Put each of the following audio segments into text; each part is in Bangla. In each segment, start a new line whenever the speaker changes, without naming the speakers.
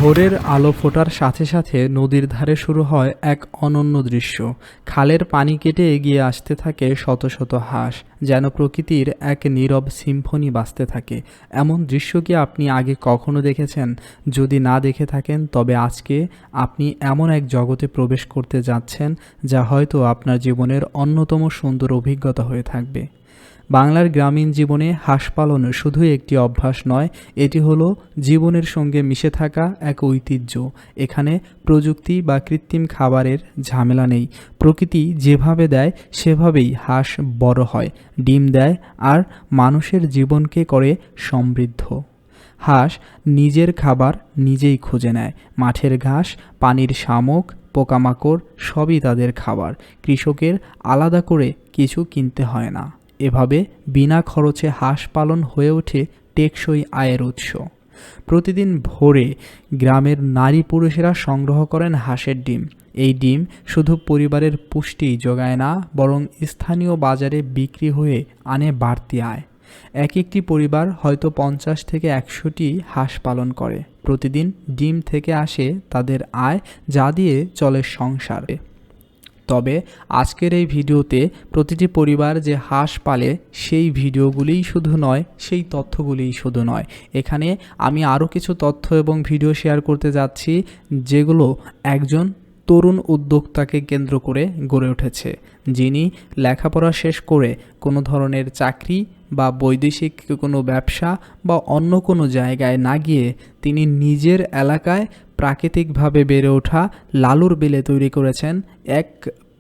ভোরের আলো ফোটার সাথে সাথে নদীর ধারে শুরু হয় এক অনন্য দৃশ্য। খালের পানি কেটে এগিয়ে আসতে থাকে শত শত হাঁস, যেন প্রকৃতির এক নীরব সিম্ফনি বাজতে থাকে। এমন দৃশ্য কি আপনি আগে কখনো দেখেছেন? যদি না দেখে থাকেন তবে আজকে আপনি এমন এক জগতে প্রবেশ করতে যাচ্ছেন যা হয়তো আপনার জীবনের অন্যতম সুন্দর অভিজ্ঞতা হয়ে থাকবে। বাংলার গ্রামীণ জীবনে হাঁস পালন শুধুই একটি অভ্যাস নয়, এটি হলো জীবনের সঙ্গে মিশে থাকা এক ঐতিহ্য। এখানে প্রযুক্তি বা কৃত্রিম খাবারের ঝামেলা নেই। প্রকৃতি যেভাবে দেয় সেভাবেই হাঁস বড় হয়, ডিম দেয় আর মানুষের জীবনকে করে সমৃদ্ধ। হাঁস নিজের খাবার নিজেই খুঁজে নেয়। মাঠের ঘাস, পানির শামুক, পোকামাকড় সবই তাদের খাবার। কৃষকের আলাদা করে কিছু কিনতে হয় না। এভাবে বিনা খরচে হাঁস পালন হয়ে ওঠে টেকসই আয়ের উৎস। প্রতিদিন ভোরে গ্রামের নারী পুরুষেরা সংগ্রহ করেন হাঁসের ডিম। এই ডিম শুধু পরিবারের পুষ্টি যোগায় না, বরং স্থানীয় বাজারে বিক্রি হয়ে আনে বাড়তি আয়। একটি পরিবার হয়তো 50 থেকে 100টি হাঁস পালন করে। প্রতিদিন ডিম থেকে আসে তাদের আয়, যা দিয়ে চলে সংসার। তবে আজকের এই ভিডিওতে প্রতিটি পরিবার যে হাঁস পালে সেই ভিডিওগুলিই শুধু নয়, সেই তথ্যগুলিই শুধু নয়। এখানে আমি আরও কিছু তথ্য এবং ভিডিও শেয়ার করতে যাচ্ছি যেগুলো একজন তরুণ উদ্যোক্তাকে কেন্দ্র করে গড়ে উঠেছে, যিনি লেখাপড়া শেষ করে কোনো ধরনের চাকরি বা বৈদেশিক কোনো ব্যবসা বা অন্য কোনো জায়গায় না গিয়ে তিনি নিজের এলাকায় প্রাকৃতিকভাবে বেড়ে ওঠা লালুর বিলে তৈরি করেছেন এক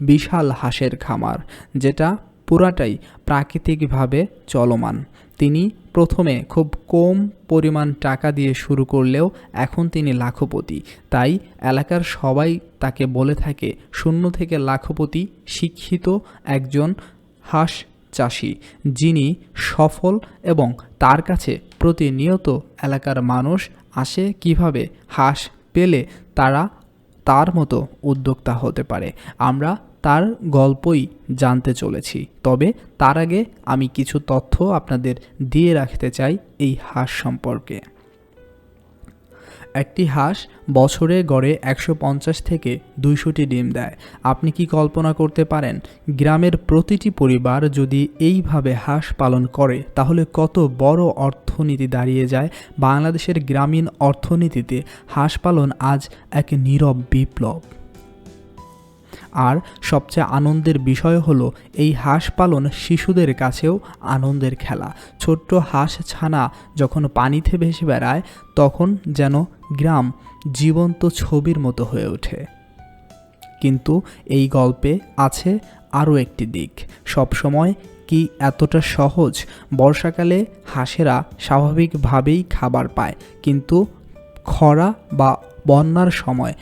বিশাল হাঁসের খামার, যেটা পুরাটাই প্রাকৃতিকভাবে চলমান। তিনি প্রথমে খুব কম পরিমাণ টাকা দিয়ে শুরু করলেও এখন তিনি লাখপতি। তাই এলাকার সবাই তাকে বলে থাকে শূন্য থেকে লাখপতি শিক্ষিত একজন হাঁস চাষি, যিনি সফল, এবং তার কাছে প্রতিনিয়ত এলাকার মানুষ আসে কিভাবে হাঁস পেলে তারা তার মতো উদ্যোক্তা হতে পারে। আমরা তার গল্পই জানতে চলেছি। তবে তার আগে আমি কিছু তথ্য আপনাদের দিয়ে রাখতে চাই এই হাঁস সম্পর্কে। একটি হাঁস বছরে গড়ে 150 থেকে 200টি ডিম দেয়। আপনি কি কল্পনা করতে পারেন, গ্রামের প্রতিটি পরিবার যদি এইভাবে হাঁস পালন করে তাহলে কত বড় অর্থনীতি দাঁড়িয়ে যায়? বাংলাদেশের গ্রামীণ অর্থনীতিতে হাঁস পালন আজ এক নীরব বিপ্লব। আর সবচেয়ে আনন্দের বিষয় হলো এই হাঁস পালন শিশুদের কাছেও আনন্দের খেলা। ছোট্ট হাঁস ছানা যখন পানিতে ভেসে বেড়ায় তখন যেন গ্রাম জীবন্ত ছবির মতো হয়ে ওঠে। কিন্তু এই গল্পে আছে আরও একটি দিক। সবসময় কি এতটা সহজ? বর্ষাকালে হাঁসেরা স্বাভাবিকভাবেই খাবার পায়, কিন্তু খরা বা বন্যার সময়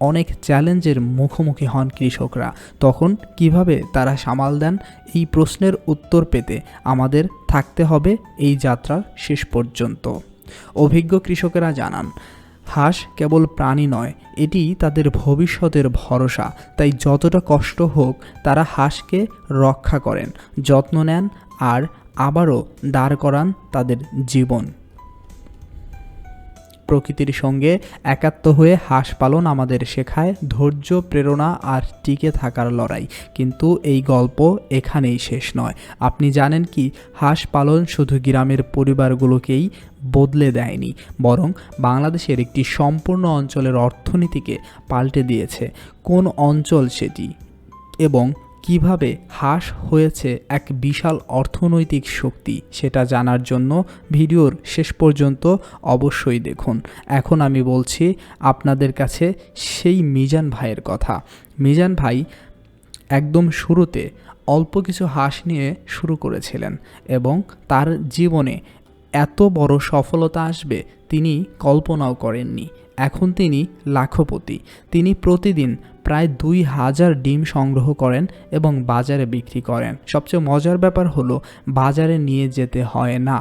অনেক চ্যালেঞ্জের মুখোমুখি হন কৃষকরা। তখন কিভাবে তারা সামাল দেন? এই প্রশ্নের উত্তর পেতে আমাদের থাকতে হবে এই যাত্রার শেষ পর্যন্ত। অভিজ্ঞ কৃষকেরা জানান, হাঁস কেবল প্রাণী নয়, এটি তাদের ভবিষ্যতের ভরসা। তাই যতটা কষ্ট হোক তারা হাঁসকে রক্ষা করেন, যত্ন নেন আর আবারও দাঁড় করান তাদের জীবন। প্রকৃতির সঙ্গে একাত্ম হয়ে হাঁস পালন আমাদের শেখায় ধৈর্য, প্রেরণা আর টিকে থাকার লড়াই। কিন্তু এই গল্প এখানেই শেষ নয়। আপনি জানেন কি, হাঁস পালন শুধু গ্রামের পরিবারগুলোকেই বদলে দেয়নি, বরং বাংলাদেশের একটি সম্পূর্ণ অঞ্চলের অর্থনীতিকে পাল্টে দিয়েছে। কোন অঞ্চল সেটি এবং কিভাবে হাঁস হয়েছে এক বিশাল অর্থনৈতিক শক্তি, সেটা জানার জন্য ভিডিওর শেষ পর্যন্ত অবশ্যই দেখুন। এখন আমি বলছি আপনাদের কাছে সেই মিজান ভাইয়ের কথা। মিজান ভাই একদম শুরুতে অল্প কিছু হাঁস নিয়ে শুরু করেছিলেন এবং তার জীবনে এত বড় সফলতা আসবে তিনি কল্পনাও করেননি। এখন তিনি লাখপতি। তিনি প্রতিদিন প্রায় 2000 ডিম সংগ্রহ করেন এবং বাজারে বিক্রি করেন। সবচেয়ে মজার ব্যাপার হলো বাজারে নিয়ে যেতে হয় না।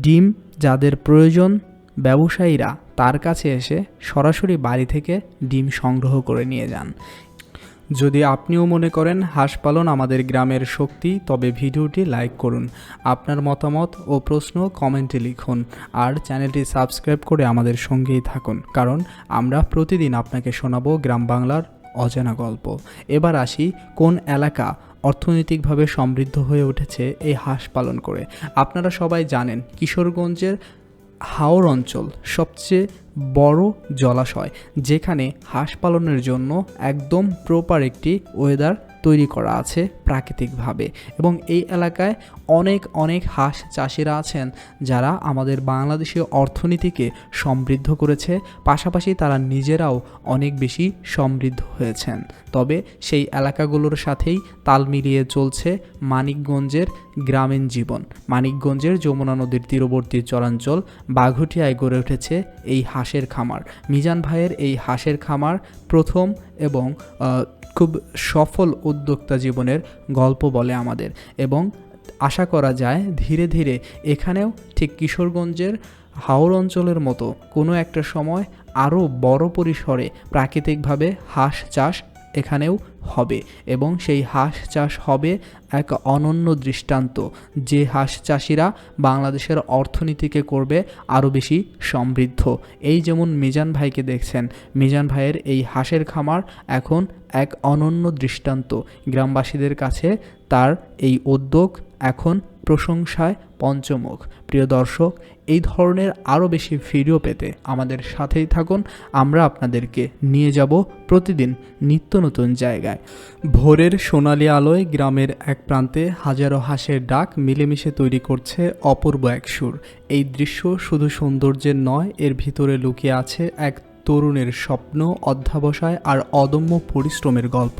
ডিম যাদের প্রয়োজন, ব্যবসায়ীরা তার কাছে এসে সরাসরি বাড়ি থেকে ডিম সংগ্রহ করে নিয়ে যান। যদি আপনিও মনে করেন হাঁস পালন আমাদের গ্রামের শক্তি, তবে ভিডিওটি লাইক করুন। আপনার মতামত ও প্রশ্ন কমেন্টে লিখুন, আর চ্যানেলটি সাবস্ক্রাইব করে আমাদের সঙ্গেই থাকুন, কারণ আমরা প্রতিদিন আপনাকে শোনাবো গ্রাম বাংলার অজানা গল্প। এবার আসি, কোন এলাকা অর্থনৈতিকভাবে সমৃদ্ধ হয়ে উঠেছে এই হাঁস পালন করে। আপনারা সবাই জানেন কিশোরগঞ্জের হাওর অঞ্চল সবচেয়ে বড় জলাশয়, যেখানে হাঁস পালনের জন্য একদম প্রপার একটি ওয়েদার তৈরি করা আছে প্রাকৃতিকভাবে। এবং এই এলাকায় অনেক হাঁস চাষিরা আছেন যারা আমাদের বাংলাদেশীয় অর্থনীতিকে সমৃদ্ধ করেছে, পাশাপাশি তারা নিজেরাও অনেক বেশি সমৃদ্ধ হয়েছেন। তবে সেই এলাকাগুলোর সাথেই তাল মিলিয়ে চলছে মানিকগঞ্জের গ্রামীণ জীবন। মানিকগঞ্জের যমুনা নদীর তীরবর্তী চরাঞ্চল বাঘুটিয়ায় গড়ে উঠেছে এই হাঁসের খামার। মিজান ভাইয়ের এই হাঁসের খামার প্রথম এবং খুব সফল উদ্যোক্তা জীবনের গল্প বলে আমাদের, এবং আশা করা যায় ধীরে ধীরে এখানেও ঠিক কিশোরগঞ্জের হাওর অঞ্চলের মতো কোনো একটা সময় আরও বড় পরিসরে প্রাকৃতিকভাবে হাঁস চাষ এখানেও হবে, এবং সেই হাঁস চাষ হবে এক অনন্য দৃষ্টান্ত, যে হাঁস চাষিরা বাংলাদেশের অর্থনীতিকে করবে আরও বেশি সমৃদ্ধ। এই যেমন মিজান ভাইকে দেখছেন, মিজান ভাইয়ের এই হাঁসের খামার এখন এক অনন্য দৃষ্টান্ত। গ্রামবাসীদের কাছে তার এই উদ্যোগ এখন প্রশংসায় পঞ্চমুখ। প্রিয় দর্শক, এই ধরনের আরও বেশি ভিডিও পেতে আমাদের সাথেই থাকুন। আমরা আপনাদেরকে নিয়ে যাব প্রতিদিন নিত্য নতুন জায়গায়। ভোরের সোনালি আলোয় গ্রামের এক প্রান্তে হাজারো হাঁসের ডাক মিলেমিশে তৈরি করছে অপূর্ব এক সুর। এই দৃশ্য শুধু সৌন্দর্যের নয়, এর ভিতরে লুকিয়ে আছে এক তরুণের স্বপ্ন, অধ্যবসায় আর অদম্য পরিশ্রমের গল্প।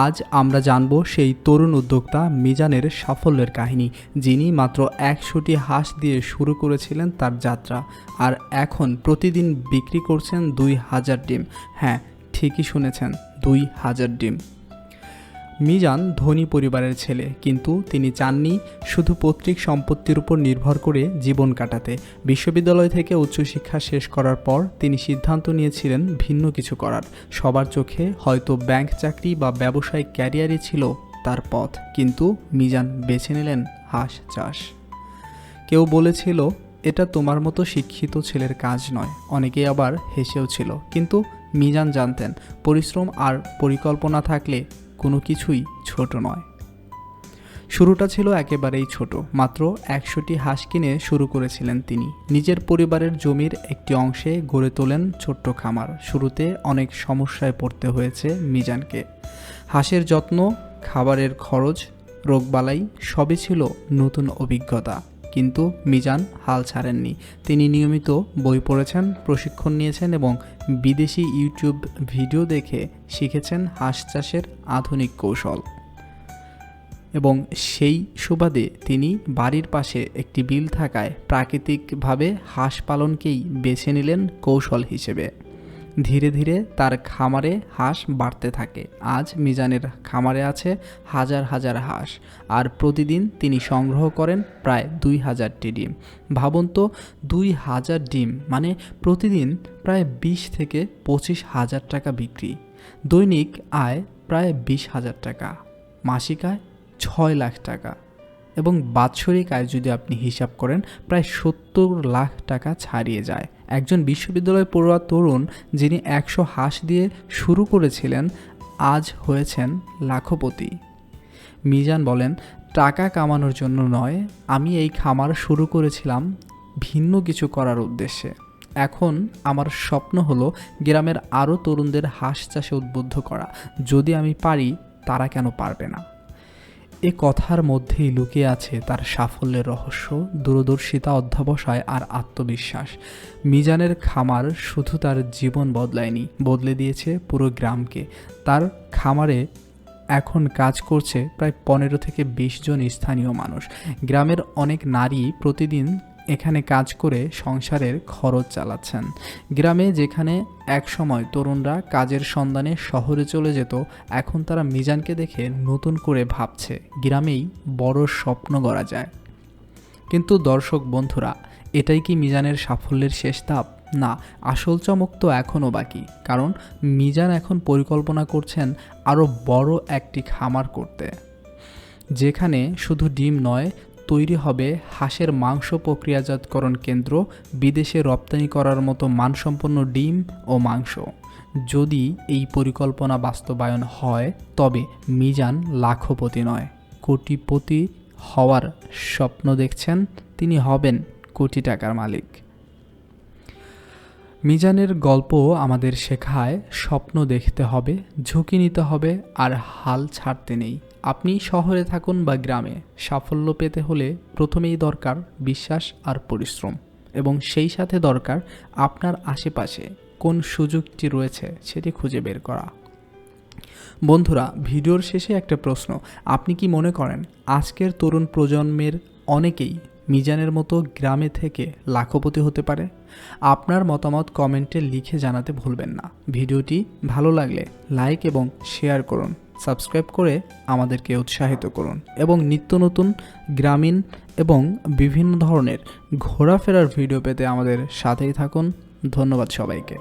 আজ আমরা জানব সেই তরুণ উদ্যোক্তা মিজানের সাফল্যের কাহিনী, যিনি মাত্র 100টি হাঁস দিয়ে শুরু করেছিলেন তার যাত্রা, আর এখন প্রতিদিন বিক্রি করছেন 2000 ডিম। হ্যাঁ, ঠিকই শুনেছেন, 2000 ডিম। মিজান ধনী পরিবারের ছেলে, কিন্তু তিনি চাননি শুধু পৈতৃক সম্পত্তির উপর নির্ভর করে জীবন কাটাতে। বিশ্ববিদ্যালয় থেকে উচ্চশিক্ষা শেষ করার পর তিনি সিদ্ধান্ত নিয়েছিলেন ভিন্ন কিছু করার। সবার চোখে হয়তো ব্যাংক চাকরি বা ব্যবসায়িক ক্যারিয়ারই ছিল তার পথ, কিন্তু মিজান বেছে নিলেন হাঁস চাষ। কেউ বলেছিল এটা তোমার মতো শিক্ষিত ছেলের কাজ নয়, অনেকেই আবার হেসেও ছিল, কিন্তু মিজান জানতেন পরিশ্রম আর পরিকল্পনা থাকলে কোনো কিছুই ছোট নয়। শুরুটা ছিল একেবারেই ছোট, মাত্র 100টি হাঁস কিনে শুরু করেছিলেন তিনি। নিজের পরিবারের জমির একটি অংশে গড়ে তোলেন ছোট্ট খামার। শুরুতে অনেক সমস্যায় পড়তে হয়েছে মিজানকে। হাঁসের যত্ন, খাবারের খরচ, রোগবালাই সবই ছিল নতুন অভিজ্ঞতা, কিন্তু মিজান হাল ছাড়েননি। তিনি নিয়মিত বই পড়েছেন, প্রশিক্ষণ নিয়েছেন এবং বিদেশি ইউটিউব ভিডিও দেখে শিখেছেন হাঁস চাষের আধুনিক কৌশল। এবং সেই সুবাদে তিনি বাড়ির পাশে একটি বিল থাকায় প্রাকৃতিকভাবে হাঁস পালনকেই বেছে নিলেন কৌশল হিসেবে। ধীরে ধীরে তার খামারে হাঁস বাড়তে থাকে। আজ মিজানের খামারে আছে হাজার হাজার হাঁস, আর প্রতিদিন তিনি সংগ্রহ করেন প্রায় 2000টি ডিম। ভাবুন তো, 2000 ডিম মানে প্রতিদিন প্রায় 20 থেকে 25,000 টাকা বিক্রি, দৈনিক আয় প্রায় 20,000 টাকা, মাসিক আয় 6 লাখ টাকা, এবং বাৎসরিক আয় যদি আপনি হিসাব করেন প্রায় 70 লাখ টাকা ছাড়িয়ে যায়। একজন বিশ্ববিদ্যালয় পড়ুয়া তরুণ যিনি 100 হাঁস দিয়ে শুরু করেছিলেন, আজ হয়েছেন লাখপতি। মিজান বলেন, টাকা কামানোর জন্য নয়, আমি এই খামার শুরু করেছিলাম ভিন্ন কিছু করার উদ্দেশ্যে। এখন আমার স্বপ্ন হলো গ্রামের আরও তরুণদের হাঁস চাষে উদ্বুদ্ধ করা। যদি আমি পারি, তারা কেন পারবে না? এ কথার মধ্যেই লুকিয়ে আছে তার সাফল্যের রহস্য, দূরদর্শিতা, অধ্যবসায় আর আত্মবিশ্বাস। মিজানের খামার শুধু তার জীবন বদলায়নি, বদলে দিয়েছে পুরো গ্রামকে। তার খামারে এখন কাজ করছে প্রায় 15 থেকে 20 জন স্থানীয় মানুষ। গ্রামের অনেক নারী প্রতিদিন এখানে কাজ করে সংসারের খরচ চালাচ্ছেন। গ্রামে যেখানে একসময় তরুণরা কাজের সন্ধানে শহরে চলে যেত, এখন তারা মিজানকে দেখে নতুন করে ভাবছে গ্রামেই বড় স্বপ্ন গড়া যায়। কিন্তু দর্শক বন্ধুরা, এটাই কি মিজানের সাফল্যের শেষ ধাপ? না, আসল চমক তো এখনও বাকি, কারণ মিজান এখন পরিকল্পনা করছেন আরও বড় একটি খামার করতে, যেখানে শুধু ডিম নয়, তৈরি হবে হাঁসের মাংস প্রক্রিয়াজাতকরণ কেন্দ্র, বিদেশে রপ্তানি করার মতো মানসম্পন্ন ডিম ও মাংস। যদি এই পরিকল্পনা বাস্তবায়ন হয় তবে মিজান লাখপতি নয়, কোটিপতি হওয়ার স্বপ্ন দেখছেন, তিনি হবেন কোটি টাকার মালিক। মিজানের গল্প আমাদের শেখায় স্বপ্ন দেখতে হবে, ঝুঁকি নিতে হবে, আর হাল ছাড়তে নেই। আপনি শহরে থাকুন বা গ্রামে, সাফল্য পেতে হলে প্রথমেই দরকার বিশ্বাস আর পরিশ্রম, এবং সেই সাথে দরকার আপনার আশেপাশে কোন সুযোগটি রয়েছে সেটি খুঁজে বের করা। বন্ধুরা, ভিডিওর শেষে একটা প্রশ্ন, আপনি কি মনে করেন আজকের তরুণ প্রজন্মের অনেকেই মিজানের মতো গ্রামে থেকে লাখপতি হতে পারে? আপনার মতামত কমেন্টে লিখে জানাতে ভুলবেন না। ভিডিওটি ভালো লাগলে লাইক এবং শেয়ার করুন, সাবস্ক্রাইব করে আমাদেরকে উৎসাহিত করুন, এবং নিত্য নতুন গ্রামীণ এবং বিভিন্ন ধরনের ঘোরাফেরার ভিডিও পেতে আমাদের সাথেই থাকুন। ধন্যবাদ সবাইকে।